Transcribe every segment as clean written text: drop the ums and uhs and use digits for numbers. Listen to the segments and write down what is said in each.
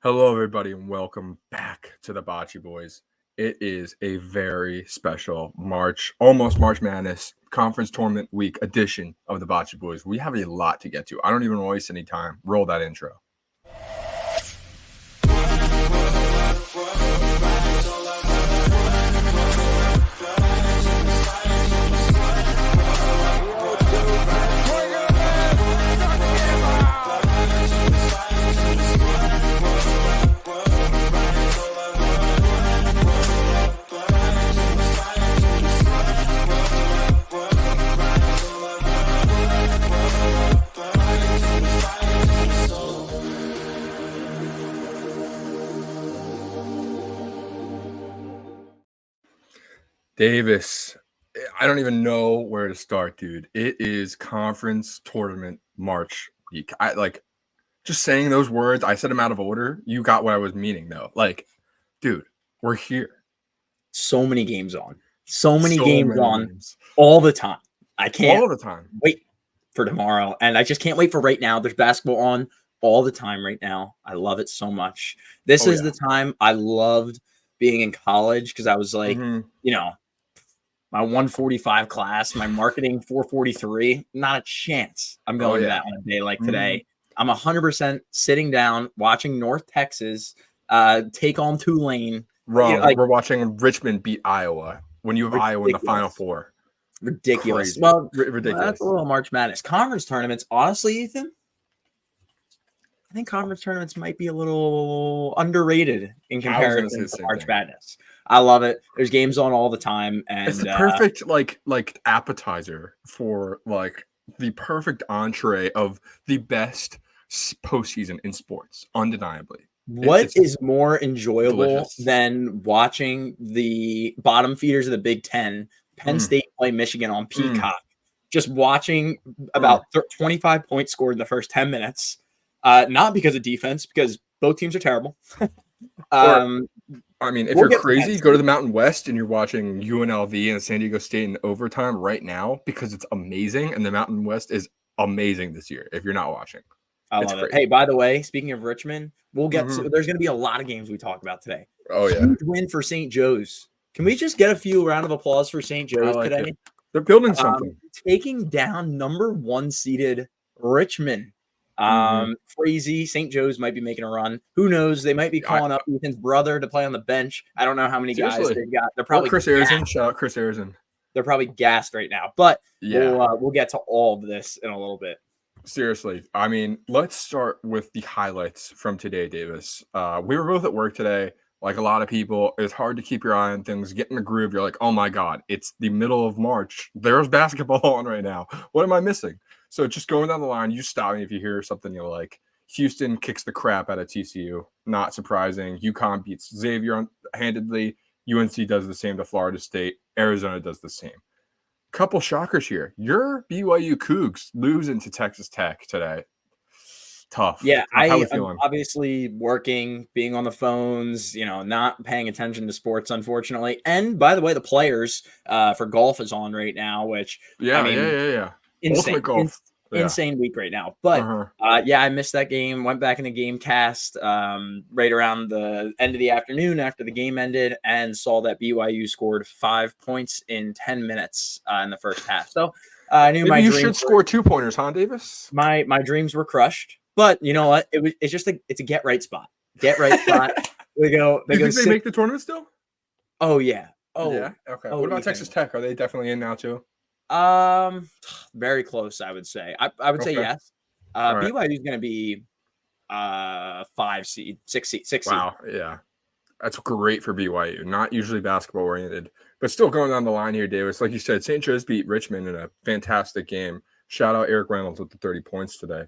Hello, everybody, and welcome back to the Bachi Boys. It is a very special almost March Madness conference tournament week edition of the Bachi Boys. We have a lot to get to. I don't even waste any time. Roll that intro. Davis, I don't even know where to start, dude. It is conference tournament March week. Just saying those words. I said them out of order. You got what I was meaning, though. Dude, we're here. So many games on. So many games all the time. I can't all the time wait for tomorrow. And I just can't wait for right now. There's basketball on all the time right now. I love it so much. This is the time I loved being in college because I was like, my 145 class, my marketing 443, not a chance I'm going to that on a day like today. I'm 100% sitting down watching North Texas take on Tulane. Wrong. We're watching Richmond beat Iowa when you have Iowa in the Final Four. Ridiculous. Crazy. Well, ridiculous. That's a little March Madness. Conference tournaments, honestly, Ethan, I think conference tournaments might be a little underrated in comparison to March Madness. I love it. There's games on all the time, and it's the perfect like appetizer for the perfect entree of the best postseason in sports, undeniably. What is more enjoyable than watching the bottom feeders of the Big Ten, Penn State play Michigan on Peacock? Just watching about 25 points scored in the first 10 minutes. Not because of defense, because both teams are terrible. If you're crazy, go to the Mountain West and you're watching UNLV and San Diego State in overtime right now because it's amazing. And the Mountain West is amazing this year if you're not watching. I love it. Hey, by the way, speaking of Richmond, we'll get to there's going to be a lot of games we talk about today. Oh, yeah. Huge win for St. Joe's. Can we just get a few round of applause for St. Joe's today? They're building something. Taking down number 1 seeded Richmond. Crazy. St. Joe's might be making a run. Who knows? They might be calling up Ethan's brother to play on the bench. I don't know how many guys they've got. They're probably Chris Arizin. Shout out Chris Arizin. They're probably gassed right now, but we'll get to all of this in a little bit. Seriously, let's start with the highlights from today, Davis. We were both at work today. Like a lot of people, it's hard to keep your eye on things, get in the groove. You're like, oh my God, it's the middle of March. There's basketball on right now. What am I missing? So just going down the line, you stop me if you hear something you like. Houston kicks the crap out of TCU. Not surprising. UConn beats Xavier handedly. UNC does the same to Florida State. Arizona does the same. Couple shockers here. Your BYU Cougs losing to Texas Tech today. Tough. Yeah, I'm obviously working, being on the phones, not paying attention to sports, unfortunately. And by the way, the players for golf is on right now, which insane. Ultimate golf. Insane week right now. But I missed that game. Went back in the game cast right around the end of the afternoon after the game ended and saw that BYU scored 5 points in 10 minutes in the first half. So I knew you should score 2-pointers, huh, Davis? My dreams were crushed. But you know what? It's a get right spot. Get right spot. They think they make the tournament still? Oh yeah. Oh yeah. Okay. What about Texas Tech? Are they definitely in now too? Very close, I would say. I would say yes. BYU is going to be 5 seed, 6 seed. Wow. Yeah. That's great for BYU. Not usually basketball oriented, but still going down the line here, Davis. Like you said, St. Joe's beat Richmond in a fantastic game. Shout out Eric Reynolds with the 30 points today.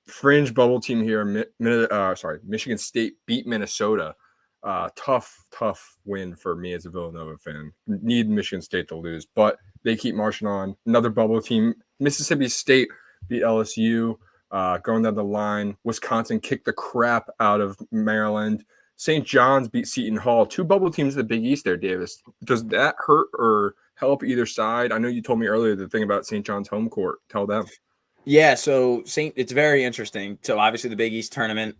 Fringe bubble team here. Michigan State beat Minnesota. Tough win for me as a Villanova fan. Need Michigan State to lose, but they keep marching on. Another bubble team. Mississippi State beat LSU. Going down the line, Wisconsin kicked the crap out of Maryland. St. John's beat Seton Hall. 2 bubble teams in the Big East there, Davis. Does that hurt or help either side? I know you told me earlier the thing about St. John's home court. Tell them. Yeah, so it's very interesting. So obviously the Big East tournament,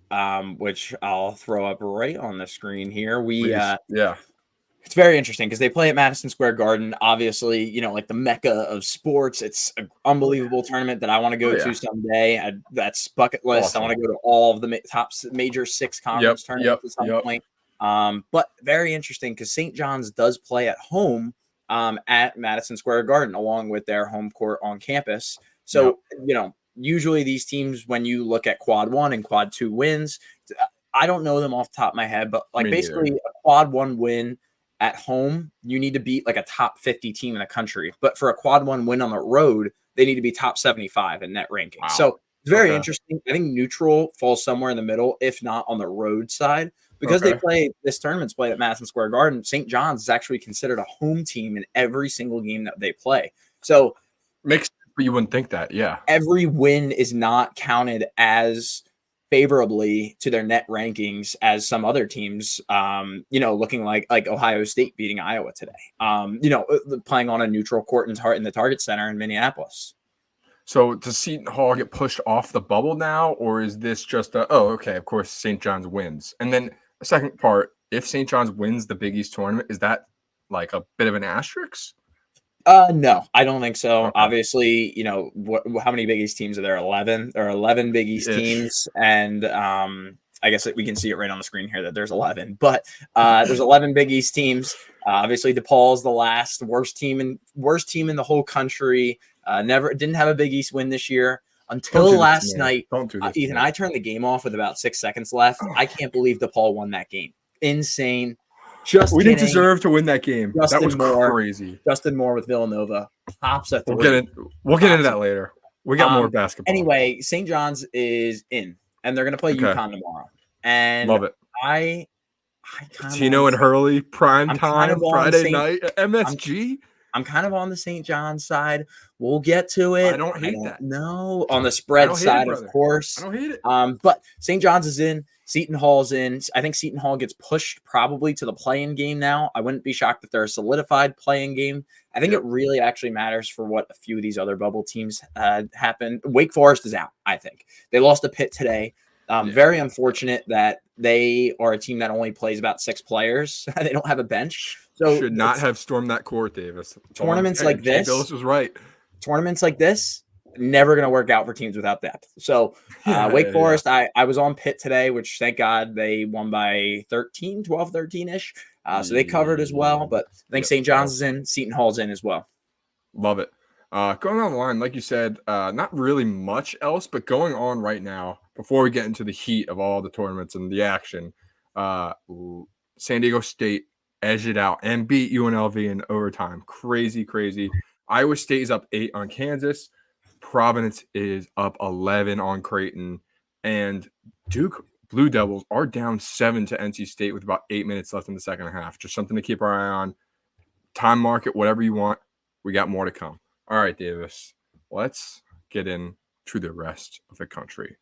which I'll throw up right on the screen here. Please. Yeah. It's very interesting because they play at Madison Square Garden. Obviously, like the mecca of sports. It's an unbelievable tournament that I want to go to someday. That's bucket list. Awesome. I want to go to all of the top major 6 conference tournaments at some point. But very interesting because St. John's does play at home at Madison Square Garden along with their home court on campus. So, usually these teams, when you look at quad 1 and quad 2 wins, I don't know them off the top of my head, but basically a quad 1 win at home, you need to beat like a top 50 team in the country. But for a quad 1 win on the road, they need to be top 75 in net ranking. Wow. So it's very interesting. I think neutral falls somewhere in the middle, if not on the road side. Because they play this tournament's played at Madison Square Garden, St. John's is actually considered a home team in every single game that they play. So makes sense, but you wouldn't think that, yeah. Every win is not counted as favorably to their net rankings as some other teams, looking like Ohio State beating Iowa today, playing on a neutral court in the Target Center in Minneapolis. So does Seton Hall get pushed off the bubble now, or is this just of course St. John's wins? And then the second part, if St. John's wins the Big East tournament, is that like a bit of an asterisk? No, I don't think so. Okay. Obviously, how many Big East teams are there? 11. There are 11 Big East teams, and I guess we can see it right on the screen here that there's 11. But there's 11 Big East teams. Obviously, DePaul is the worst team in the whole country. Didn't have a Big East win this year until last night. Ethan, I turned the game off with about 6 seconds left. I can't believe DePaul won that game. Insane. We didn't deserve to win that game. That was crazy. Justin Moore with Villanova pops a 3. We'll get into that later. We got more basketball. Anyway, St. John's is in, and they're going to play UConn tomorrow. And love it. I Tino and Hurley prime time Friday night at MSG. I'm kind of on the St. John's side. We'll get to it. I don't hate that. No, on the spread side, of course. I don't hate it. But St. John's is in. Seton Hall's in. I think Seton Hall gets pushed probably to the play-in game now. I wouldn't be shocked if they're a solidified play-in game. I think it really actually matters for what a few of these other bubble teams happen. Wake Forest is out, I think. They lost to Pitt today. Very unfortunate that they are a team that only plays about 6 players. They don't have a bench. So should not have stormed that court, Davis. Tournaments like this. Billis was right. Tournaments like this, never going to work out for teams without depth. So Wake Forest, I was on Pitt today, which thank God they won by 12, 13-ish. So they covered as well. But I think St. John's is in, Seton Hall's in as well. Love it. Going on the line, like you said, not really much else, but going on right now, before we get into the heat of all the tournaments and the action, San Diego State edged it out and beat UNLV in overtime. Crazy. Iowa State is up 8 on Kansas. Providence is up 11 on Creighton. And Duke Blue Devils are down 7 to NC State with about 8 minutes left in the second half. Just something to keep our eye on. Time market, whatever you want. We got more to come. All right, Davis, let's get into the rest of the country.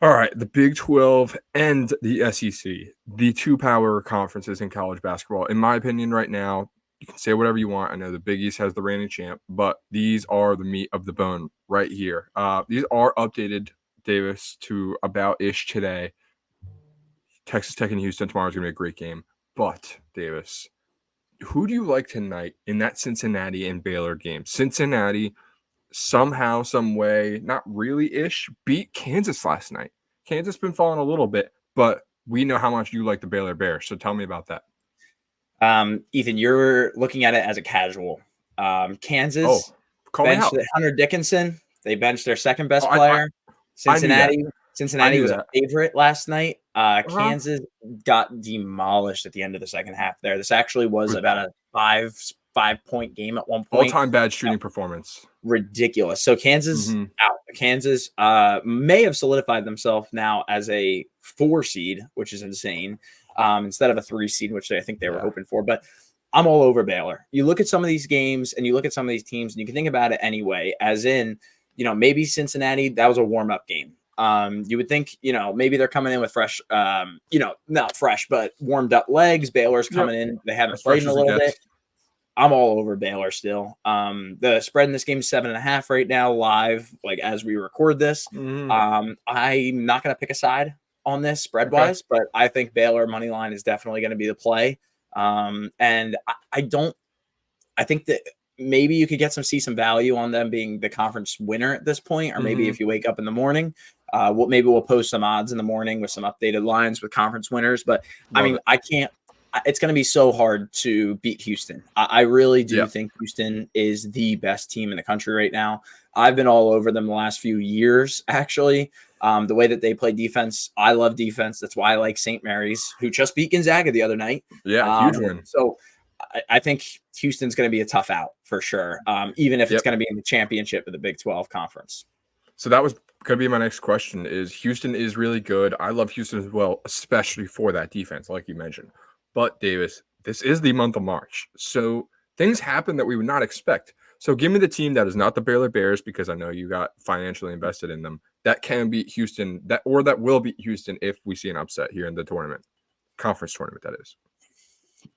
All right, the Big 12 and the SEC, the 2 power conferences in college basketball. In my opinion right now, you can say whatever you want. I know the Big East has the reigning champ, but these are the meat of the bone right here. These are updated, Davis, to about-ish today. Texas Tech and Houston tomorrow is going to be a great game. But, Davis, who do you like tonight in that Cincinnati and Baylor game? Cincinnati somehow, some way, not really-ish, beat Kansas last night. Kansas been falling a little bit, but we know how much you like the Baylor Bears. So tell me about that. Ethan, you're looking at it as a casual. Kansas benched Hunter Dickinson. They benched their second best player. Cincinnati was a favorite last night. Kansas got demolished at the end of the second half there. This actually was about a five-point game at one point. All-time bad shooting performance. Ridiculous. So Kansas out. Kansas may have solidified themselves now as a 4 seed, which is insane, instead of a 3 seed, which I think they were hoping for. But I'm all over Baylor. You look at some of these games and you look at some of these teams and you can think about it anyway, as in, maybe Cincinnati, that was a warm-up game. You would think, maybe they're coming in with fresh, not fresh, but warmed up legs. Baylor's coming in. They haven't played in a little bit. I'm all over Baylor still. The spread in this game is 7.5 right now, live, like as we record this. I'm not going to pick a side on this spread wise, but I think Baylor money line is definitely going to be the play. And I think that maybe you could see some value on them being the conference winner at this point, or maybe if you wake up in the morning, maybe we'll post some odds in the morning with some updated lines with conference winners. But I can't. It's going to be so hard to beat Houston. I really do think Houston is the best team in the country right now. I've been all over them the last few years, actually. The way that they play defense, I love defense. That's why I like St. Mary's, who just beat Gonzaga the other night. Yeah, huge win. So I think Houston's going to be a tough out for sure, even if it's going to be in the championship of the Big 12 conference. So that was going to be my next question. Is Houston is really good. I love Houston as well, especially for that defense, like you mentioned. But, Davis, this is the month of March, so things happen that we would not expect. So give me the team that is not the Baylor Bears, because I know you got financially invested in them, that can beat Houston, that will beat Houston if we see an upset here in the tournament, conference tournament, that is.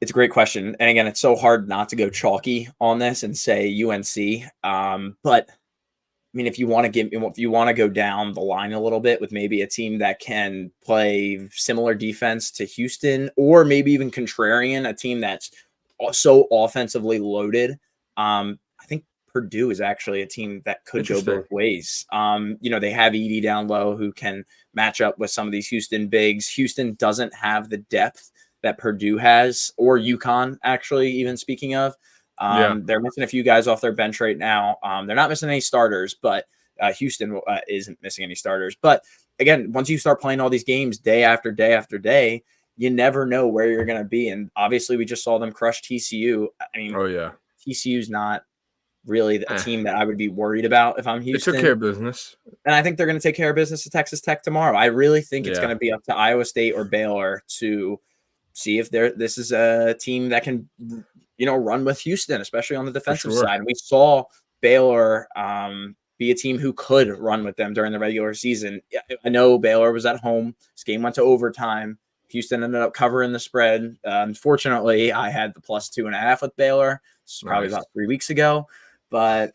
It's a great question. And again, it's so hard not to go chalky on this and say UNC. But I mean, if you want to go down the line a little bit with maybe a team that can play similar defense to Houston, or maybe even contrarian, a team that's so offensively loaded, I think Purdue is actually a team that could go both ways. They have Edey down low who can match up with some of these Houston bigs. Houston doesn't have the depth that Purdue has, or UConn, actually, even speaking of. They're missing a few guys off their bench right now. They're not missing any starters, but Houston isn't missing any starters. But again, once you start playing all these games day after day after day, you never know where you're going to be. And obviously, we just saw them crush TCU. I mean, TCU's not really a team that I would be worried about if I'm Houston. They took care of business. And I think they're going to take care of business at Texas Tech tomorrow. I really think it's going to be up to Iowa State or Baylor to see if this is a team that can, run with Houston, especially on the defensive side. And we saw Baylor be a team who could run with them during the regular season. I know Baylor was at home. This game went to overtime. Houston ended up covering the spread. Unfortunately, I had the +2.5 with Baylor. This is probably about 3 weeks ago. But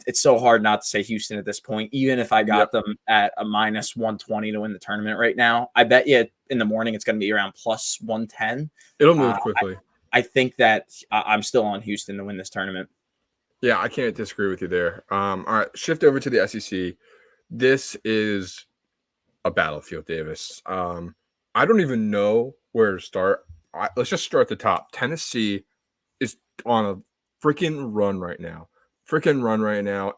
it's so hard not to say Houston at this point, even if I got them at a -120 to win the tournament right now. I bet you in the morning it's going to be around +110. It'll move quickly. I think that I'm still on Houston to win this tournament. Yeah, I can't disagree with you there. All right, shift over to the SEC. This is a battlefield, Davis. I don't even know where to start. Let's just start at the top. Tennessee is on a freaking run right now.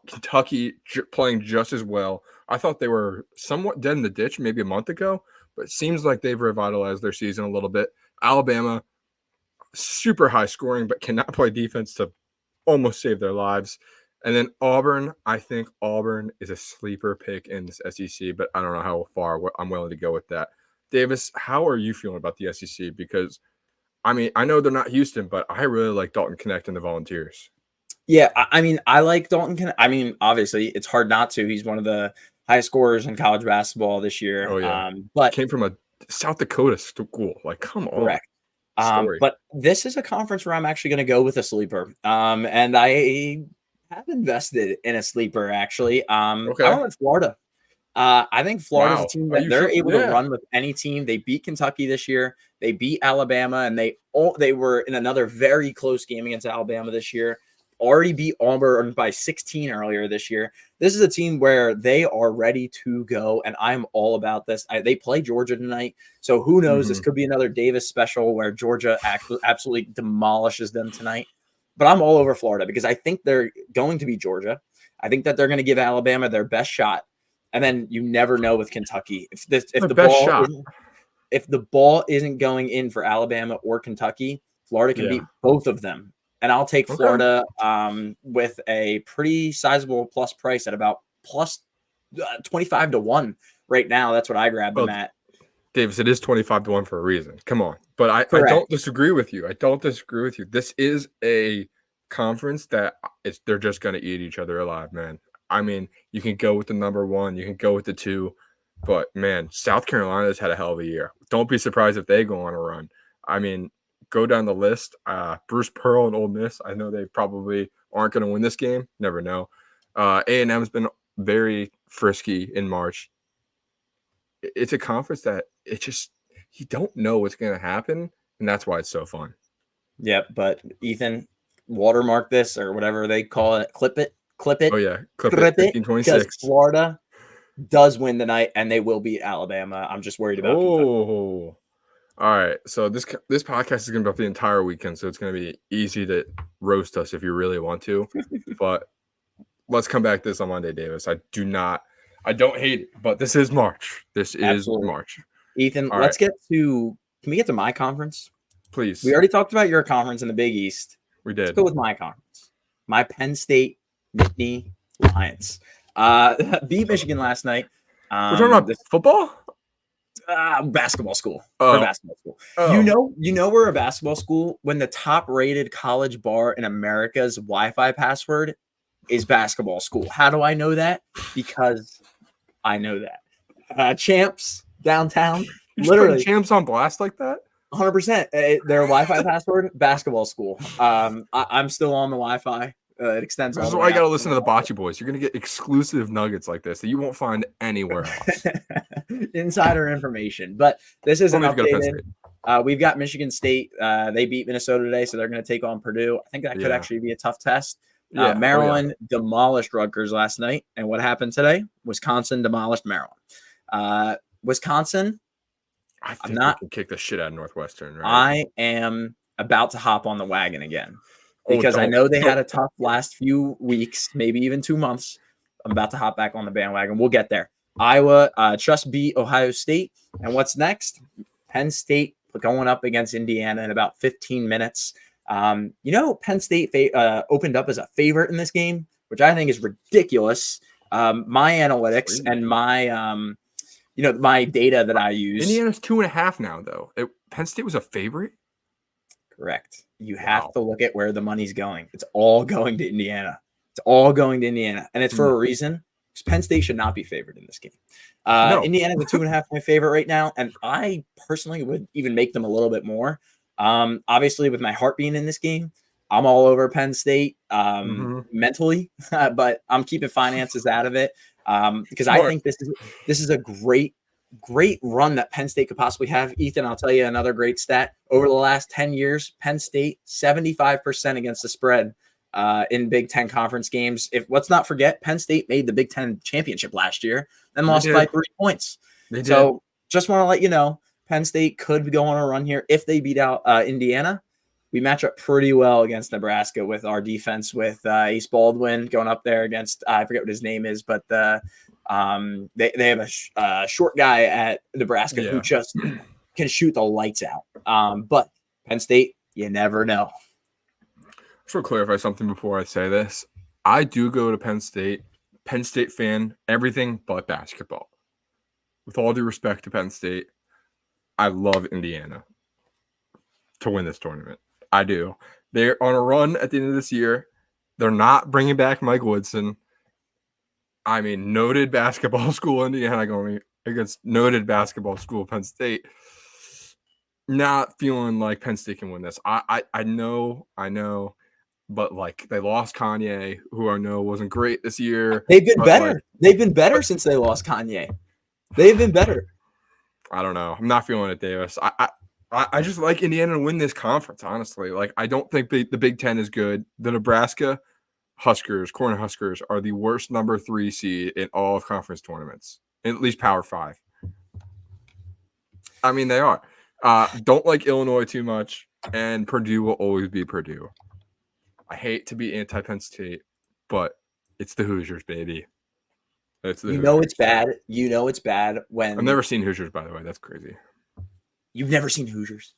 Kentucky playing just as well. I thought they were somewhat dead in the ditch maybe a month ago, but it seems like they've revitalized their season a little bit. Alabama, super high scoring, but cannot play defense to almost save their lives. And then Auburn, I think Auburn is a sleeper pick in this SEC, but I don't know how far I'm willing to go with that. Davis, how are you feeling about the SEC? Because, I mean, I know they're not Houston, but I really like Dalton Knecht and the Volunteers. Yeah, I mean, I like Dalton Knecht. I mean, obviously, it's hard not to. He's one of the highest scorers in college basketball this year. Oh, yeah. But came from a South Dakota school. Like, come on. Correct. But this is a conference where I'm actually going to go with a sleeper. And I have invested in a sleeper, actually. I went with Florida. I think Florida's a team that they're able to run with any team. They beat Kentucky this year. They beat Alabama, and they were in another very close game against Alabama this year. Already beat Auburn by 16 earlier this year. This is a team where they are ready to go, and I'm all about this. They play Georgia tonight, so who knows? This could be another Davis special where Georgia absolutely demolishes them tonight. But I'm all over Florida because I think they're going to beat Georgia. I think that they're going to give Alabama their best shot, and then you never know with Kentucky if the ball isn't going in for Alabama or Kentucky, Florida can beat both of them. And I'll take Florida with a pretty sizable plus price at about plus 25 to 1 right now. That's what I grabbed them at. Davis, it is 25 to 1 for a reason. Come on. But I don't disagree with you. This is a conference that they're just going to eat each other alive, man. I mean, you can go with the number 1, you can go with the 2, but man, South Carolina's had a hell of a year. Don't be surprised if they go on a run. I mean, go down the list, Bruce Pearl and Ole Miss, I know they probably aren't going to win this game. Never know. A&M's been very frisky in March. It's a conference that you don't know what's going to happen, and that's why it's so fun. Yep, but Ethan, watermark this or whatever they call it. Clip it. Oh, yeah. Clip it. 1526. Florida does win tonight, and they will beat Alabama. I'm just worried about Kentucky. All right. So this podcast is going to be up the entire weekend, so it's going to be easy to roast us if you really want to. But let's come back to this on Monday, Davis. I don't hate it, but this is March. This is March. Ethan, let's get to – can we get to my conference? Please. We already talked about your conference in the Big East. We did. Let's go with my conference. My Penn State Nittany Lions beat Michigan last night. We're talking about football? Basketball school. Basketball school. Oh. You know we're a basketball school when the top-rated college bar in America's Wi-Fi password is basketball school. How do I know that? Because I know that. Champs downtown. You're literally Champs on blast like that? 100%. Their Wi-Fi password, basketball school. I'm still on the Wi-Fi. It extends. This is why I got to listen to the Bachi boys. You're going to get exclusive nuggets like this that you won't find anywhere else. Insider information. But this isn't updated. We've got Michigan State. They beat Minnesota today, so they're going to take on Purdue. I think that could actually be a tough test. Maryland demolished Rutgers last night. And what happened today? Wisconsin demolished Maryland. Wisconsin, I think they can kick the shit out of Northwestern. Right? I am about to hop on the wagon again. Because I know they had a tough last few weeks, maybe even 2 months. I'm about to hop back on the bandwagon. We'll get there. Iowa just beat Ohio State. And what's next? Penn State going up against Indiana in about 15 minutes. Penn State opened up as a favorite in this game, which I think is ridiculous. My analytics and my, my data that I use. Indiana's 2.5 now, though. Penn State was a favorite? Correct. You have to look at where the money's going. It's all going to Indiana. And it's for a reason. Penn State should not be favored in this game. No. Indiana's a 2.5 point favorite right now, and I personally would even make them a little bit more. Obviously, with my heart being in this game, I'm all over Penn State mentally, but I'm keeping finances out of it because I think this is a great run that Penn State could possibly have. Ethan, I'll tell you another great stat. Over the last 10 years, Penn State, 75% against the spread in Big Ten conference games. Let's not forget, Penn State made the Big Ten championship last year and lost by 3 points. So just want to let you know, Penn State could go on a run here. If they beat out Indiana, we match up pretty well against Nebraska with our defense with Ace Baldwin going up there against, I forget what his name is, but they have a short guy at Nebraska who just can shoot the lights out. But Penn State, you never know. Just to clarify something before I say this, I do go to Penn State. Penn State fan, everything but basketball. With all due respect to Penn State, I love Indiana to win this tournament. I do. They're on a run at the end of this year. They're not bringing back Mike Woodson. I mean, noted basketball school Indiana going against noted basketball school Penn State. Not feeling like Penn State can win this. I know, but like they lost Kanye, who I know wasn't great this year. They've been better. They've been better since they lost Kanye. They've been better. I don't know. I'm not feeling it, Davis. I just like Indiana to win this conference, honestly. Like, I don't think the Big Ten is good. The Nebraska Cornhuskers are the worst number 3 seed in all of conference tournaments, at least Power 5. I mean, they are. Don't like Illinois too much, and Purdue will always be Purdue. I hate to be anti-Penn State, but it's the Hoosiers, baby. It's the Hoosiers. It's bad. It's bad when... I've never seen Hoosiers, by the way. That's crazy. You've never seen Hoosiers?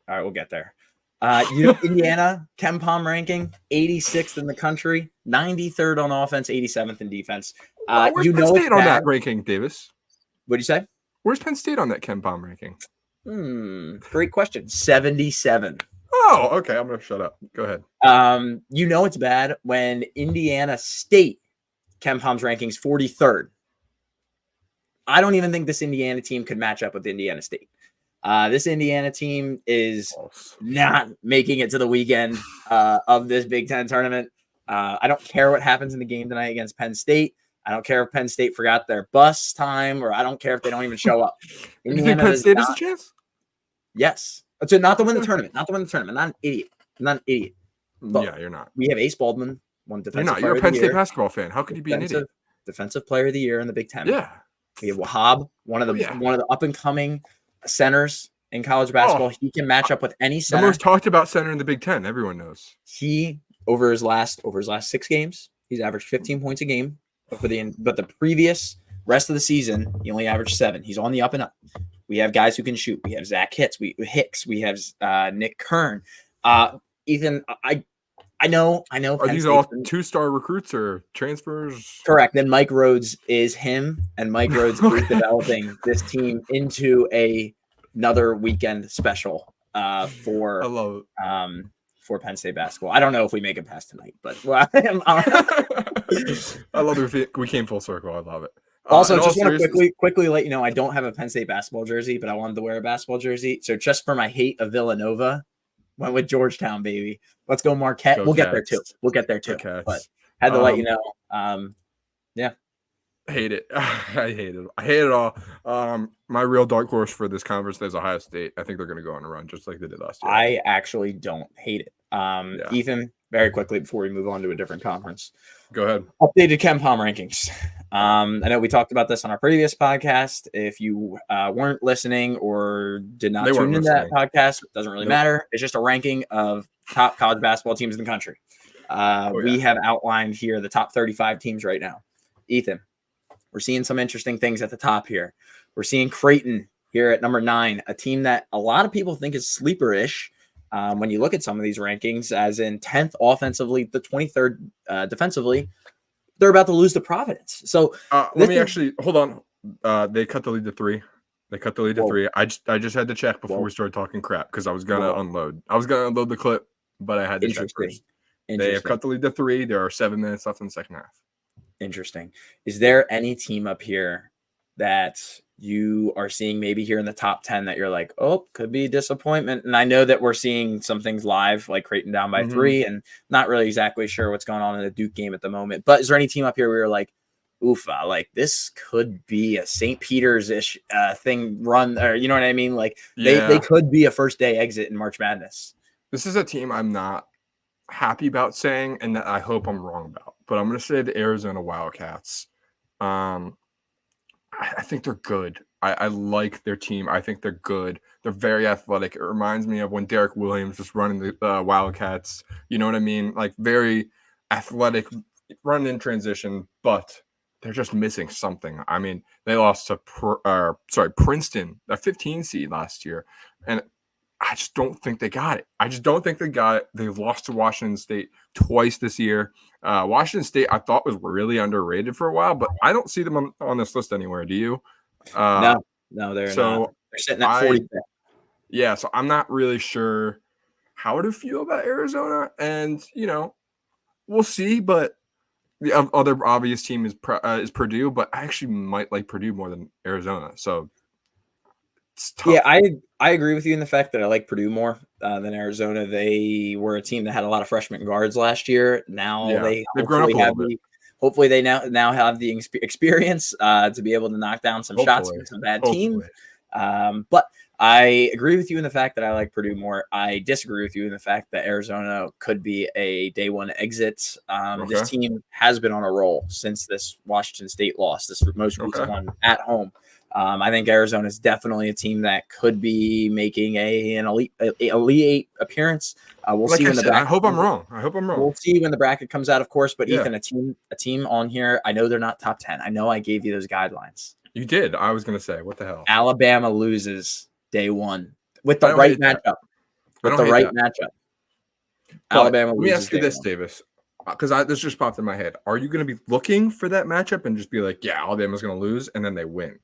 All right, we'll get there. Indiana, KenPom ranking, 86th in the country, 93rd on offense, 87th in defense. Where's Penn State on that ranking, Davis? What do you say? Where's Penn State on that KenPom ranking? Great question. 77. Oh, okay. I'm going to shut up. Go ahead. It's bad when Indiana State KenPom's rankings 43rd. I don't even think this Indiana team could match up with Indiana State. This Indiana team is not making it to the weekend of this Big Ten tournament. I don't care what happens in the game tonight against Penn State. I don't care if Penn State forgot their bus time, or I don't care if they don't even show up. You think Penn State has a chance? Yes. So not to win the tournament. Not to win the tournament. Not an idiot. I'm not an idiot. But yeah, you're not. We have Ace Baldwin, one defensive player. You're not. You're a Penn State basketball fan. How could you be an idiot? Defensive player of the year in the Big Ten. Yeah. We have Wahab, one of the up and coming centers in college basketball. He can match up with any center. The most talked about center in the Big Ten. Everyone knows. He over his last 6 games, he's averaged 15 points a game. But the previous rest of the season, he only averaged 7. He's on the up and up. We have guys who can shoot. We have Zach Hicks. We have Nick Kern. Ethan, I know. Are these all 2-star recruits or transfers? Correct. Then Mike Rhodes is him, and Mike Rhodes is developing this team into another weekend special for Penn State basketball. I don't know if we make it past tonight, but I love it. We came full circle. I love it. Also, just want to quickly let you know, I don't have a Penn State basketball jersey, but I wanted to wear a basketball jersey. So just for my hate of Villanova, went with Georgetown, baby. Let's go Marquette. We'll get there too. But had to let you know. Yeah. Hate it. I hate it. I hate it all. My real dark horse for this conference is Ohio State. I think they're going to go on a run just like they did last year. I actually don't hate it. Ethan, very quickly before we move on to a different conference. Go ahead. Updated KenPom rankings. I know we talked about this on our previous podcast. If you weren't listening or did not tune into that podcast, it doesn't really matter. It's just a ranking of top college basketball teams in the country. We have outlined here the top 35 teams right now. Ethan, we're seeing some interesting things at the top here. We're seeing Creighton here at number 9, a team that a lot of people think is sleeper-ish. When you look at some of these rankings, as in 10th offensively, the 23rd defensively, they're about to lose to Providence. So let me actually hold on. They cut the lead to 3. I just had to check before we started talking crap because I was gonna unload. I was gonna unload the clip, but I had to check first. They have cut the lead to 3. There are 7 minutes left in the second half. Interesting. Is there any team up here that you are seeing maybe here in the top 10 that you're like, oh, could be disappointment? And I know that we're seeing some things live, like Creighton down by 3, and not really exactly sure what's going on in the Duke game at the moment. But is there any team up here where you're like, oofa, like this could be a St. Peter's-ish thing run, or you know what I mean? Like they could be a first day exit in March Madness. This is a team I'm not happy about saying, and that I hope I'm wrong about. But I'm going to say the Arizona Wildcats. I think they're good. I like their team. I think they're good. They're very athletic. It reminds me of when Derek Williams was running the Wildcats. You know what I mean? Like very athletic, run in transition, but they're just missing something. I mean, they lost to Princeton, a 15 seed last year, and I just don't think they got it. They lost to Washington State twice this year. Washington State, I thought, was really underrated for a while, but I don't see them on this list anywhere. Do you? No, they're not. They're sitting at 40. Yeah, so I'm not really sure how to feel about Arizona, and we'll see. But the other obvious team is Purdue, but I actually might like Purdue more than Arizona. So. Yeah, I agree with you in the fact that I like Purdue more than Arizona. They were a team that had a lot of freshman guards last year. Now they've grown up a little bit. Hopefully they now have the experience to be able to knock down some shots against some bad teams. But I agree with you in the fact that I like Purdue more. I disagree with you in the fact that Arizona could be a day one exit. This team has been on a roll since this Washington State loss, this most recent one at home. I think Arizona is definitely a team that could be making an elite 8 appearance. We'll see when the bracket. I hope I'm wrong. We'll see when the bracket comes out, of course. But Ethan, a team on here. I know they're not top 10. I know I gave you those guidelines. You did. I was going to say, what the hell? Alabama loses day 1 with the right matchup. Alabama. Let me ask you this, Davis, because this just popped in my head. Are you going to be looking for that matchup and just be like, yeah, Alabama's going to lose, and then they win?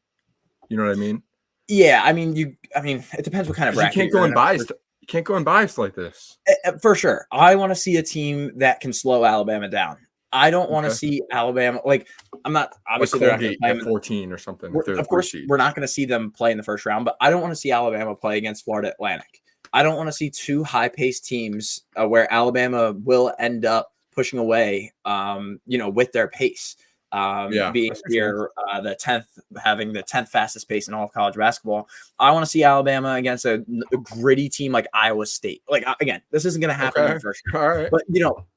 You know what I mean? Yeah, I mean, it depends what kind of bracket. You can't go unbiased. You can't go unbiased like this. For sure. I want to see a team that can slow Alabama down. I don't want to Okay. see Alabama. Like, I'm not obviously like they're not going to Colgate play at 14 or something. If they're of the 3 course, seed. we're not going to see them play in the first round, but I don't want to see Alabama play against Florida Atlantic. I don't want to see two high-paced teams where Alabama will end up pushing away, with their pace. Yeah, Being that's for sure. here, the 10th, having the 10th fastest pace in all of college basketball. I want to see Alabama against a gritty team like Iowa State. Like, again, this isn't going to happen in the first round, All right. but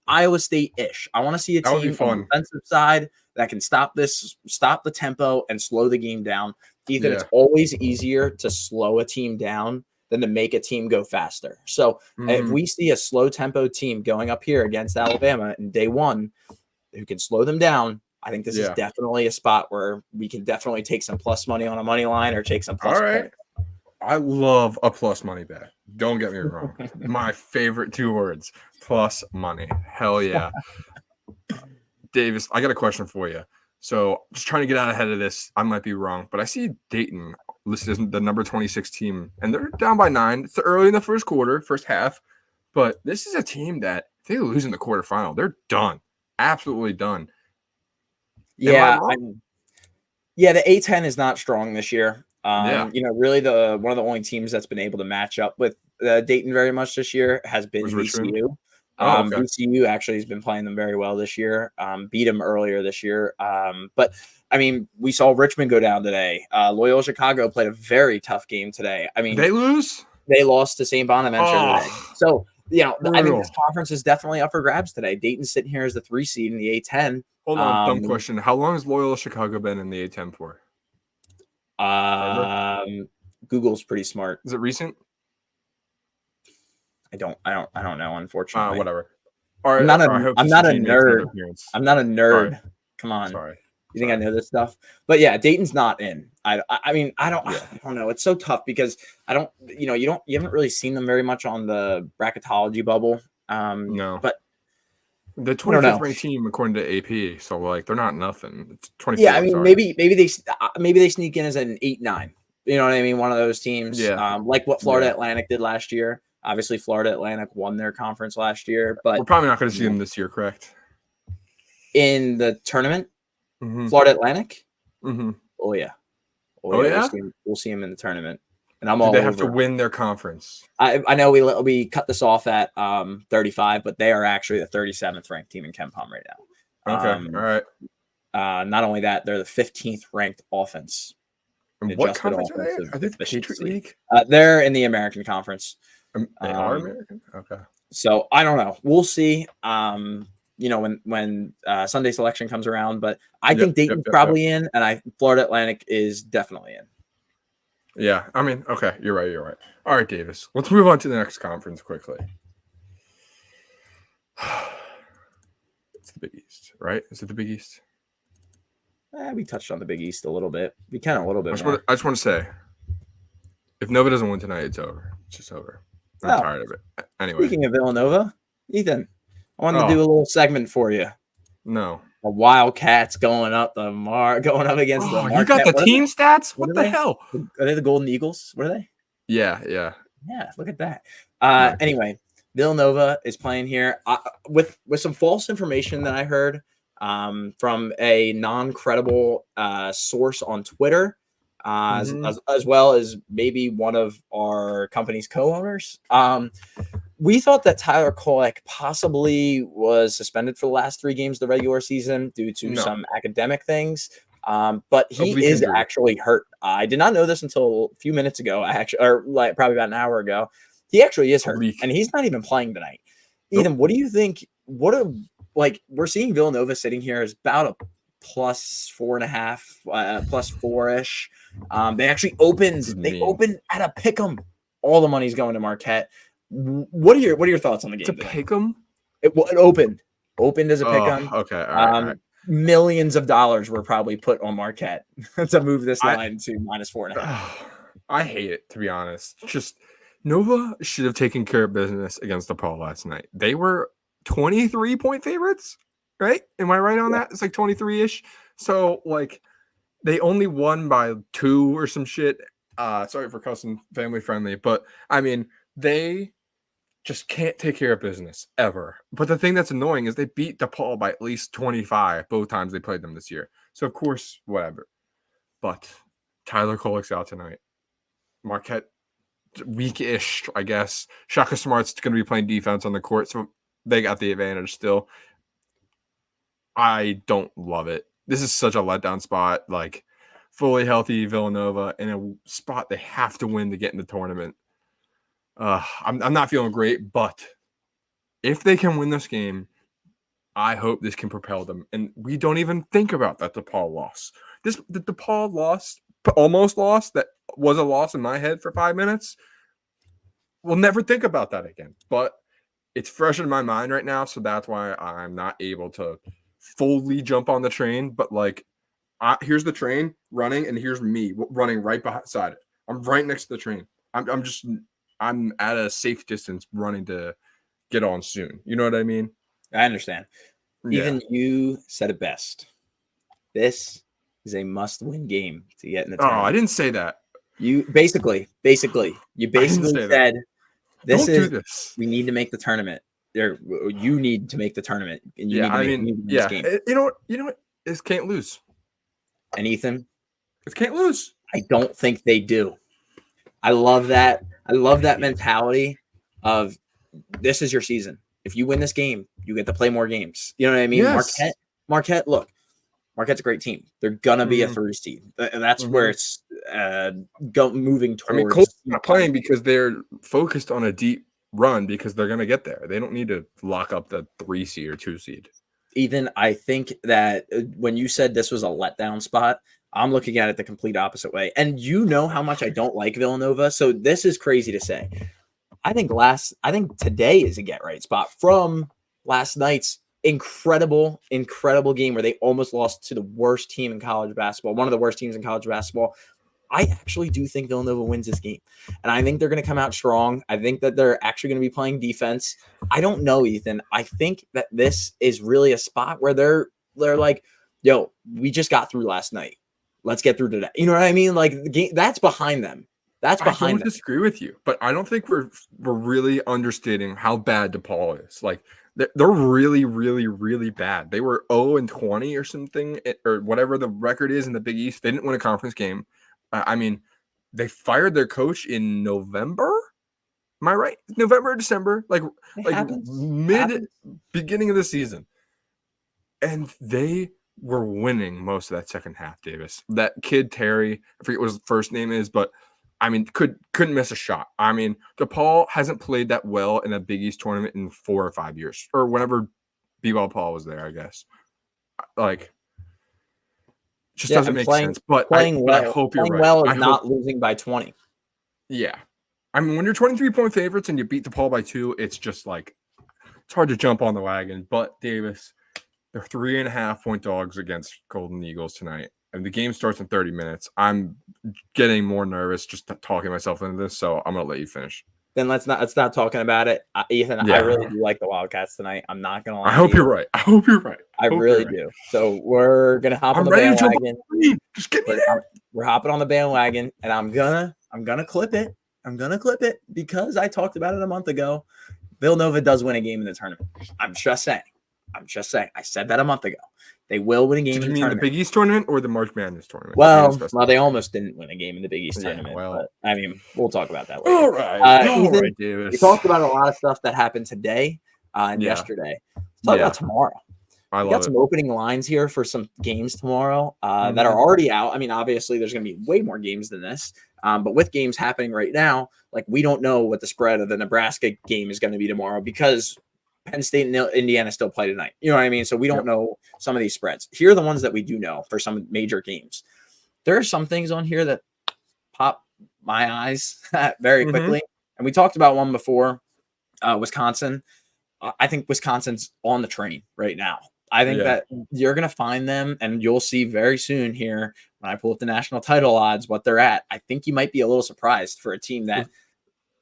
Iowa State-ish. I want to see a That would be team on the fun. defensive side that can stop the tempo and slow the game down. Ethan, Yeah. it's always easier to slow a team down than to make a team go faster. So if we see a slow tempo team going up here against Alabama in day one who can slow them down, I think this is definitely a spot where we can definitely take some plus money on a money line or take some plus points. I love a plus money bet. Don't get me wrong. My favorite 2 words, plus money. Hell yeah. Davis, I got a question for you. So just trying to get out ahead of this. I might be wrong, but I see Dayton listed as the number 26 team, and they're down by 9. It's early in the first half. But this is a team that if they lose in the quarterfinal, they're done. Absolutely done. Yeah, the A10 is not strong this year. Really one of the only teams that's been able to match up with Dayton very much this year has been VCU. Okay. VCU actually has been playing them very well this year. Beat them earlier this year. But I mean, we saw Richmond go down today. Loyola Chicago played a very tough game today. I mean, they lose? They lost to St. Bonaventure today. So, brutal. I think this conference is definitely up for grabs today. Dayton's sitting here as the 3 seed in the A10. Hold on, dumb question. How long has Loyola Chicago been in the A10 for? Google's pretty smart. Is it recent? I don't know, unfortunately. Whatever. All right, I'm not a nerd. I'm not a nerd. Sorry. Come on. Sorry. You think I know this stuff? But yeah, Dayton's not in. I don't know. It's so tough because you haven't really seen them very much on the bracketology bubble. No. But the 25th ranked team according to AP, so like they're not nothing. It's 24. Yeah, I mean maybe they sneak in as an 8-9. You know what I mean? One of those teams. Yeah. Like what Florida Atlantic did last year. Obviously, Florida Atlantic won their conference last year, but we're probably not going to see them this year, correct? In the tournament, Florida Atlantic. Oh yeah. We'll see them in the tournament, and I'm all. They have to win their conference. I know we cut this off at 35, but they are actually the 37th ranked team in KenPom right now. Okay, all right. Not only that, they're the 15th ranked offense. And what conference are they? Are they the Patriot League? They're in the American Conference. They are American? Okay. So I don't know. We'll see. When Sunday selection comes around, but I think Dayton's probably in, and Florida Atlantic is definitely in. Yeah, I mean, okay, you're right. All right, Davis. Let's move on to the next conference quickly. It's the Big East, right? Is it the Big East? We touched on the Big East a little bit. We can a little bit more. I just want to say, if Nova doesn't win tonight, it's over. It's just over. I'm tired of it. Anyway. Speaking of Villanova, Ethan, I wanted to do a little segment for you. No. The Wildcats going up against the Marquette. You got the team stats? What the hell? Are they the Golden Eagles? What are they? Yeah. Yeah, look at that. Anyway, Villanova is playing here with some false information that I heard from a non-credible source on Twitter. As well as maybe one of our company's co-owners. We thought that Tyler Kolek possibly was suspended for the last 3 games of the regular season due to some academic things. But he is actually hurt. I did not know this until a few minutes ago, probably about an hour ago. He actually is hurt, and he's not even playing tonight. Ethan, what do you think? We're seeing Villanova sitting here as about a plus 4.5, plus 4-ish. They actually opened at a pick'em. All the money's going to Marquette. What are your thoughts on the game? It's a pick'em? It opened as a pick'em. Okay. All right. Millions of dollars were probably put on Marquette to move this line to minus 4.5. I hate it, to be honest. Just Nova should have taken care of business against DePaul last night. They were 23-point favorites, right? Am I right on that? It's like 23-ish. So, they only won by 2 or some shit. Sorry for cussing, family friendly. But, I mean, they just can't take care of business ever. But the thing that's annoying is they beat DePaul by at least 25 both times they played them this year. So, of course, whatever. But Tyler Kolek's out tonight. Marquette, weak-ish, I guess. Shaka Smart's going to be playing defense on the court, so they got the advantage still. I don't love it. This is such a letdown spot. Like, fully healthy Villanova in a spot they have to win to get in the tournament. I'm not feeling great, but if they can win this game, I hope this can propel them. And we don't even think about that DePaul loss. The DePaul loss, almost lost, that was a loss in my head for 5 minutes. We'll never think about that again. But it's fresh in my mind right now, so that's why I'm not able to fully jump on the train. But, like, here's the train running, and here's me running right beside it. I'm right next to the train. I'm at a safe distance running to get on soon. You know what I mean? I understand. Yeah. Even you said it best. This is a must-win game to get in the tournament. I didn't say that. You basically said this Don't is do this. We need to make the tournament. You need to make the tournament, and you need to make this game. You know what? This can't lose. And Ethan, it can't lose. I don't think they do. I love that. I love that mentality of this is your season. If you win this game, you get to play more games. You know what I mean? Yes. Marquette, look, Marquette's a great team. They're going to be a 3 seed. And that's where it's moving towards. I mean, Colt's not playing because they're focused on a deep run because they're going to get there. They don't need to lock up the 3 seed or 2 seed. Ethan, I think that when you said this was a letdown spot, I'm looking at it the complete opposite way. And you know how much I don't like Villanova. So this is crazy to say. I think today is a get right spot from last night's incredible game where they almost lost to the worst team in college basketball, one of the worst teams in college basketball. I actually do think Villanova wins this game. And I think they're going to come out strong. I think that they're actually going to be playing defense. I don't know, Ethan. I think that this is really a spot where they're like, yo, we just got through last night. Let's get through today. You know what I mean? Like the game, that's behind them. I don't disagree with you, but I don't think we're really understating how bad DePaul is. Like they're really, really, really bad. They were 0-20 or something, or whatever the record is in the Big East. They didn't win a conference game. I mean, they fired their coach in November. Am I right? November or December? Like beginning of the season, and they were winning most of that second half. Davis, that kid Terry, I forget what his first name is, but. I mean, couldn't miss a shot. I mean, DePaul hasn't played that well in a Big East tournament in 4 or 5 years, or whenever B-Ball Paul was there, I guess. Like, just doesn't make sense. But I hope you're right. Well is not losing by 20. Yeah, I mean, when you're 23-point favorites and you beat DePaul by 2, it's just like it's hard to jump on the wagon. But Davis, they're 3.5-point dogs against Golden Eagles tonight. And the game starts in 30 minutes. I'm getting more nervous just talking myself into this, so I'm gonna let you finish. Then let's not talking about it, Ethan. Yeah. I really do like the Wildcats tonight. I'm not gonna lie. I hope you're right. I really do. So we're gonna hop on the bandwagon. Just get me there. We're hopping on the bandwagon, and I'm gonna clip it. I'm gonna clip it because I talked about it a month ago. Villanova does win a game in the tournament. I'm just saying. I said that a month ago. They will win a game in the tournament. The Big East tournament or the March Madness tournament? Well, they almost didn't win a game in the Big East tournament. But, I mean, we'll talk about that later. All right. Ethan, we talked about a lot of stuff that happened today and yesterday. Let's talk about tomorrow. We got some opening lines here for some games tomorrow that are already out. I mean, obviously, there's going to be way more games than this. But with games happening right now, like we don't know what the spread of the Nebraska game is going to be tomorrow because Penn State and Indiana still play tonight. You know what I mean? So we don't know some of these spreads. Here are the ones that we do know for some major games. There are some things on here that pop my eyes very quickly. And we talked about one before, Wisconsin. I think Wisconsin's on the train right now. I think that you're going to find them, and you'll see very soon here when I pull up the national title odds what they're at. I think you might be a little surprised for a team that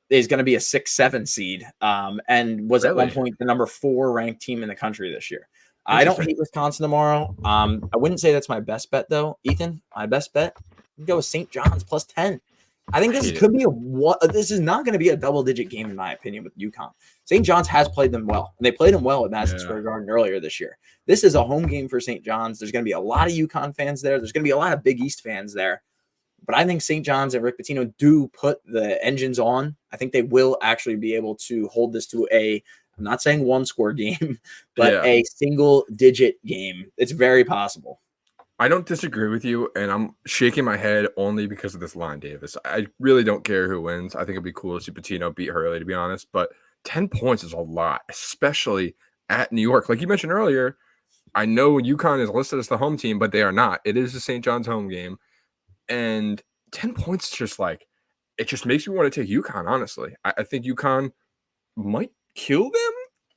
is going to be a 6-7 seed and was at one point the number 4 ranked team in the country this year. I don't hate Wisconsin tomorrow. I wouldn't say that's my best bet, though. Ethan, my best bet, I'd go with St. John's plus 10. I think I this hate could be this is not going to be a double-digit game in my opinion with UConn. St. John's has played them well, and they played them well at Madison Square Garden earlier this year. This is a home game for St. John's. There's going to be a lot of UConn fans there. There's going to be a lot of Big East fans there. But I think St. John's and Rick Pitino do put the engines on. I think they will actually be able to hold this to I'm not saying one-score game, but a single-digit game. It's very possible. I don't disagree with you, and I'm shaking my head only because of this line, Davis. I really don't care who wins. I think it'd be cool to see Pitino beat Hurley, to be honest. But 10 points is a lot, especially at New York. Like you mentioned earlier, I know UConn is listed as the home team, but they are not. It is the St. John's home game. And 10 points just like – it just makes me want to take UConn, honestly. I think UConn might kill them.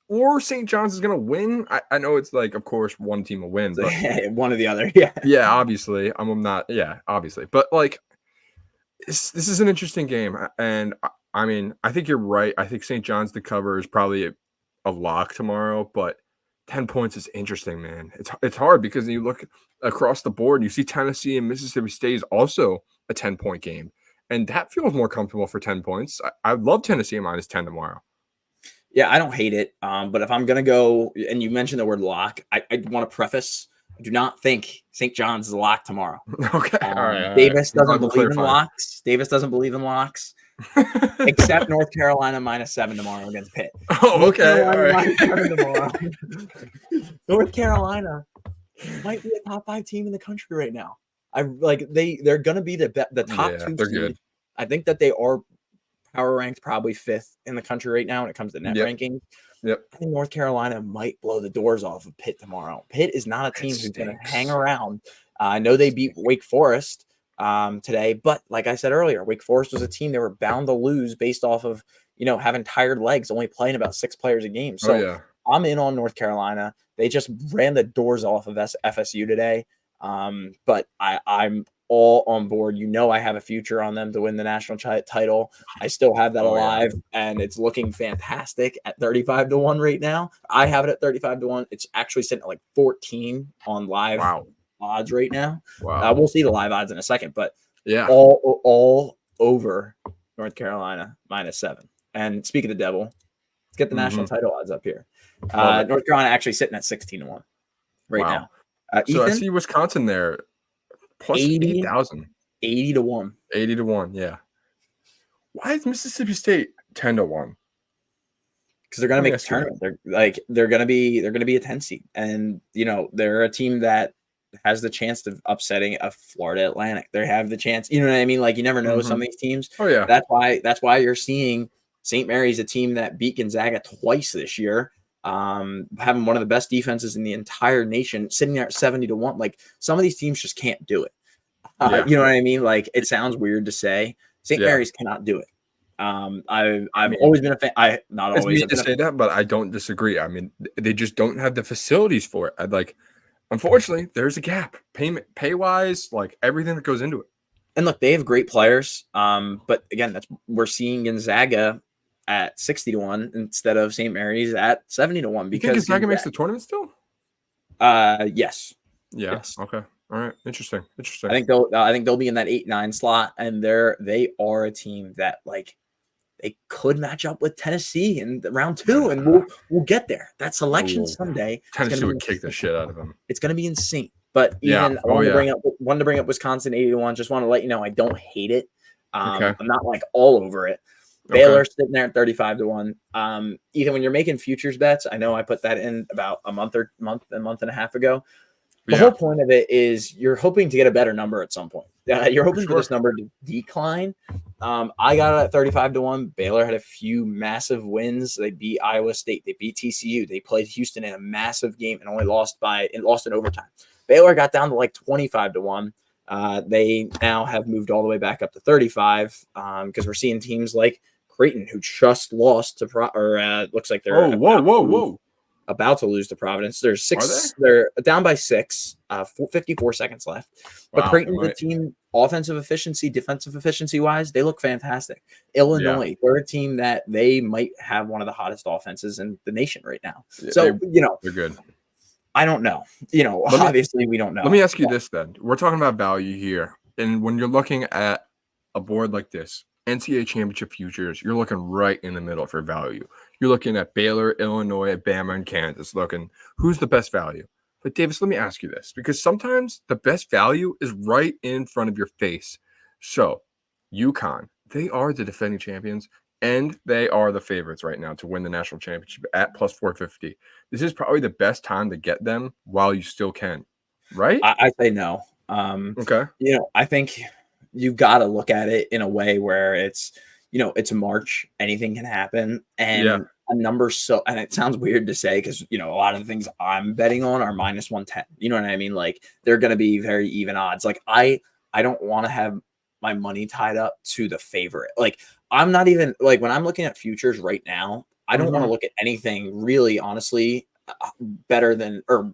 Or St. John's is going to win. I know it's like, of course, one team will win. But one or the other, yeah. Yeah, obviously. I'm not – yeah, obviously. But, like, this is an interesting game. And, I mean, I think you're right. I think St. John's to cover is probably a lock tomorrow. But 10 points is interesting, man. It's hard because you look across the board and you see Tennessee and Mississippi State is also a 10-point game. And that feels more comfortable for 10 points. I love Tennessee minus 10 tomorrow. Yeah, I don't hate it. But if I'm going to go, and you mentioned the word lock, I want to preface, I do not think St. John's is a lock tomorrow. Okay. All right. Davis doesn't believe in locks. Davis doesn't believe in locks. Except North Carolina -7 tomorrow against Pitt. Oh, okay. All right. -7 tomorrow. North Carolina might be a top 5 team in the country right now. They're going to be the top 2 they're seed. good. I think that they are power ranked probably 5th in the country right now when it comes to net ranking. Yep. I think North Carolina might blow the doors off of Pitt tomorrow. Pitt is not a team who's going to hang around. I know they beat Wake Forest today, but like I said earlier, Wake Forest was a team they were bound to lose based off of, having tired legs, only playing about 6 players a game. So I'm in on North Carolina. They just ran the doors off of FSU today. But I'm all on board. I have a future on them to win the national title. I still have that alive, and it's looking fantastic at 35-1 right now. I have it at 35-1. It's actually sitting at like 14 on live odds right now. Wow. We'll see the live odds in a second, but all over North Carolina -7. And speaking of the devil, let's get the national title odds up here. North Carolina actually sitting at 16-1 right now. So Ethan, I see Wisconsin there. Plus 8,000. 80-1. 80-1, yeah. Why is Mississippi State 10-1? Because they're going to make a tournament. They're going to be a 10 seed, and they're a team that has the chance of upsetting a Florida Atlantic. They have the chance. You know what I mean? Like you never know some of these teams. Oh yeah. That's why you're seeing St. Mary's, a team that beat Gonzaga twice this year. Having one of the best defenses in the entire nation, sitting there at 70-1. Like some of these teams just can't do it. You know what I mean? Like it sounds weird to say. St. Mary's cannot do it. I've always been a fan. Not always. It's mean to say that, but I don't disagree. I mean, they just don't have the facilities for it. Unfortunately, there's a gap, pay wise, like everything that goes into it. And look, they have great players. But again, we're seeing Gonzaga at 60-1 instead of St. Mary's at 70-1 because Gonzaga makes the tournament still. Yes. Yeah. Yes. Okay. All right. Interesting. I think they'll be in that 8-9 slot, and they are a team that they could match up with Tennessee in round 2, and we'll get there. That selection someday. Tennessee would kick the shit out of them. It's going to be insane. But even I wanted to bring up Wisconsin 80-1. Just want to let you know I don't hate it. I'm not all over it. Baylor sitting there at 35-1. Ethan, when you're making futures bets, I know I put that in about a month and a half ago. The whole point of it is you're hoping to get a better number at some point. You're hoping for this number to decline. I got it at 35-1. Baylor had a few massive wins. They beat Iowa State. They beat TCU. They played Houston in a massive game and only lost in overtime. Baylor got down to 25-1. They now have moved all the way back up to 35 because we're seeing teams like Creighton, who just lost to looks like they're about to lose to Providence. There's 6. They're down by 6. 54 seconds left. But Creighton's a team, offensive efficiency, defensive efficiency wise, they look fantastic. Illinois, they're a team that they might have one of the hottest offenses in the nation right now. So they're good. I don't know. Obviously we don't know. Let me ask you this then. We're talking about value here, and when you're looking at a board like this, NCAA championship futures, you're looking right in the middle for value. You're looking at Baylor, Illinois, Bama, and Kansas, looking who's the best value. But Davis, let me ask you this, because sometimes the best value is right in front of your face. So UConn, they are the defending champions, and they are the favorites right now to win the national championship at plus 450. This is probably the best time to get them while you still can, right? I say no. Okay. I think you've got to look at it in a way where it's March, anything can happen, and a number and it sounds weird to say because a lot of the things I'm betting on are minus 110. You know what I mean? Like they're going to be very even odds. Like I don't want to have my money tied up to the favorite. Like I'm not even like when I'm looking at futures right now, I don't want to look at anything really honestly better than or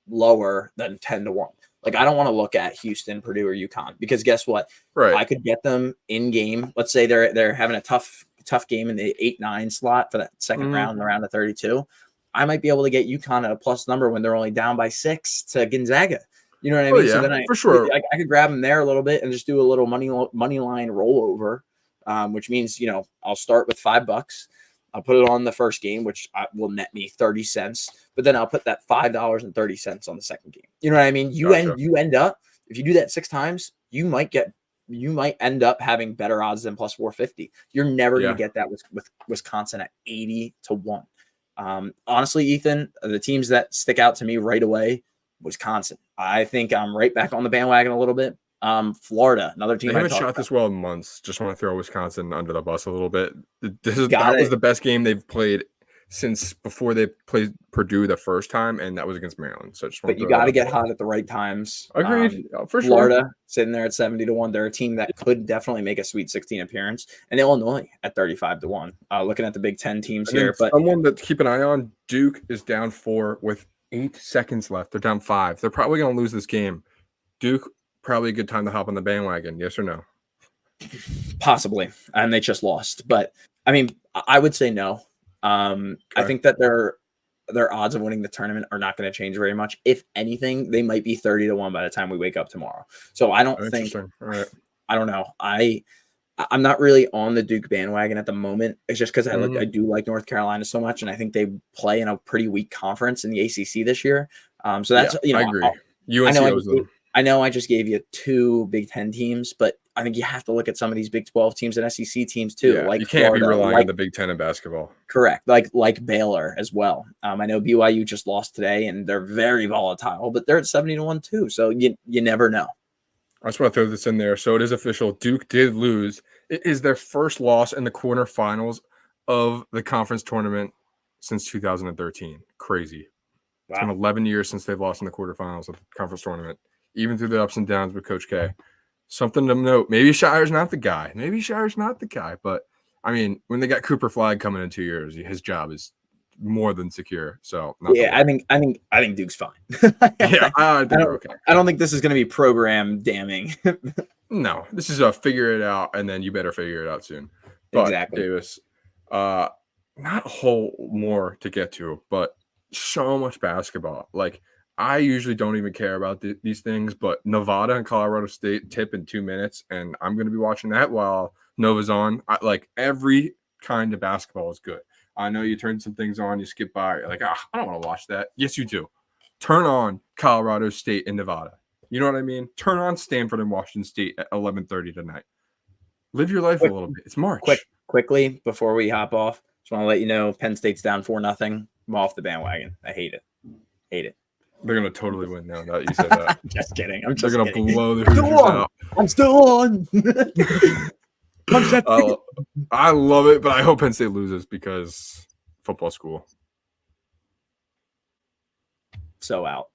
lower than 10-1. Like I don't want to look at Houston, Purdue, or UConn because guess what? Right. I could get them in game. Let's say they're having a tough game in the 8-9 slot for that second round, around the 32. I might be able to get UConn at a plus number when they're only down by 6 to Gonzaga. You know what I mean? Yeah, so then for sure. I could grab them there a little bit and just do a little money line rollover, which means I'll start with $5. I'll put it on the first game, which will net me 30 cents. But then I'll put that $5.30 on the second game. You know what I mean? You end up, if you do that 6 times, you might end up having better odds than plus 450. You're never going to get that with Wisconsin at 80-1. Honestly, Ethan, the teams that stick out to me right away, Wisconsin. I think I'm right back on the bandwagon a little bit. Florida, another team. They haven't shot this well in months. Just want to throw Wisconsin under the bus a little bit. That was the best game they've played since before they played Purdue the first time, and that was against Maryland. So but you got to get hot at the right times. Agreed, for sure. Florida sitting there at 70-1. They're a team that could definitely make a Sweet 16 appearance, and Illinois at 35-1. Looking at the Big Ten teams here, but someone to keep an eye on. Duke is down 4 with 8 seconds left. They're down 5. They're probably going to lose this game. Duke. Probably a good time to hop on the bandwagon. Yes or no? Possibly. And they just lost. But, I mean, I would say no. I think that their odds of winning the tournament are not going to change very much. If anything, they might be 30-1 by the time we wake up tomorrow. So I don't think – All right. I don't know. I'm not really on the Duke bandwagon at the moment. It's just because I do like North Carolina so much, and I think they play in a pretty weak conference in the ACC this year. So that's – I agree. I know I just gave you 2 Big Ten teams, but I think you have to look at some of these Big 12 teams and SEC teams too. Yeah, like you can't Florida, be relying on the Big Ten in basketball. Correct. Like Baylor as well. I know BYU just lost today, and they're very volatile, but they're at 70-1 too. So you never know. I just want to throw this in there. So it is official. Duke did lose. It is their first loss in the quarterfinals of the conference tournament since 2013. Crazy. Wow. It's been 11 years since they've lost in the quarterfinals of the conference tournament. Even through the ups and downs with Coach K. Something to note. Maybe Shire's not the guy. But, I mean, when they got Cooper Flagg coming in 2 years, his job is more than secure. So, I think Duke's fine. I think they're okay. I don't think this is going to be program damning. No, this is a figure it out, and then you better figure it out soon. But, exactly. Davis, not a whole more to get to, but so much basketball. Like, I usually don't even care about these things, but Nevada and Colorado State tip in 2 minutes, and I'm going to be watching that while Nova's on. Every kind of basketball is good. I know you turn some things on, you skip by, you're like, I don't want to watch that. Yes, you do. Turn on Colorado State and Nevada. You know what I mean? Turn on Stanford and Washington State at 11:30 tonight. Live your life a little bit. It's March. Quickly, before we hop off, just want to let you know Penn State's down 4-0. I'm off the bandwagon. I hate it. They're going to totally win now that you said that. Just kidding. They're going to blow the Hoosiers out. I'm still on. I love it, but I hope Penn State loses because football school. So out.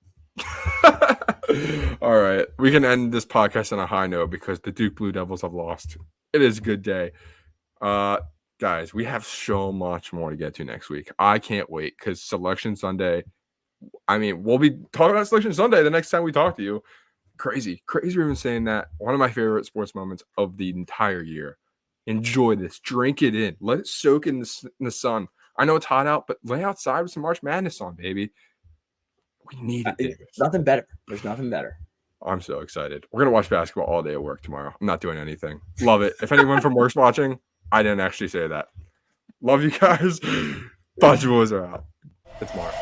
All right. We can end this podcast on a high note because the Duke Blue Devils have lost. It is a good day. Guys, we have so much more to get to next week. I can't wait because Selection Sunday – I mean, we'll be talking about Selection Sunday the next time we talk to you. Crazy even saying that. One of my favorite sports moments of the entire year. Enjoy this. Drink it in. Let it soak in the sun. I know it's hot out, but lay outside with some March Madness on, baby. We need it, Davis. Nothing better. There's nothing better. I'm so excited. We're going to watch basketball all day at work tomorrow. I'm not doing anything. Love it. If anyone from work's watching, I didn't actually say that. Love you guys. Bachi boys are out. It's Mark.